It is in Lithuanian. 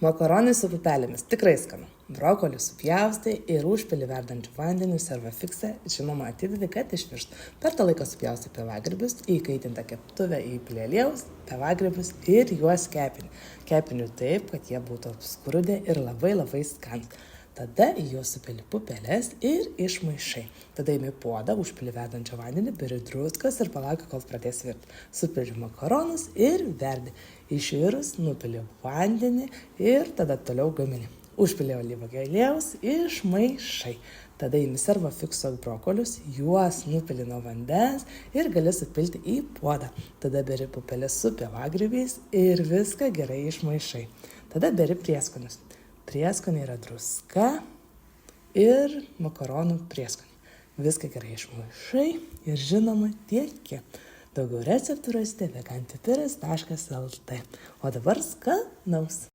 Makaronai su pupelėmis tikrai skanu. Brokolį supjaustai ir užpili verdančių vandenių servafikse, žinoma, atidedi, kad išvirstų. Per tą laiką supjaustai pievagrybius, įkaitintą keptuvę įpili aliejaus, pievagrybius ir juos kepini. Kepini taip, kad jie būtų apskrudę ir labai skanūs. Tada į juos supili pupelės ir išmaišai. Tada įmi puodą, užpili verdančią vandenį, beri druskas ir palauki, kol pradės virti. Supili makaronus ir verdi. Išvirus, nupili vandenį ir tada toliau gamini. Užpili alyvuogių aliejaus, išmaišai. Tada įmi servafikso brokolius, juos nupili nuo vandens ir gali supilti į puodą. Tada beri pupelės su pievagrybiais ir viską gerai išmaišai. Tada beri prieskonius. Prieskoniai yra druska ir makaronų prieskoniai. Viską gerai išmaišai ir žinoma tieki. Daugiau receptų rasite veganpipiras.lt. O dabar skanaus.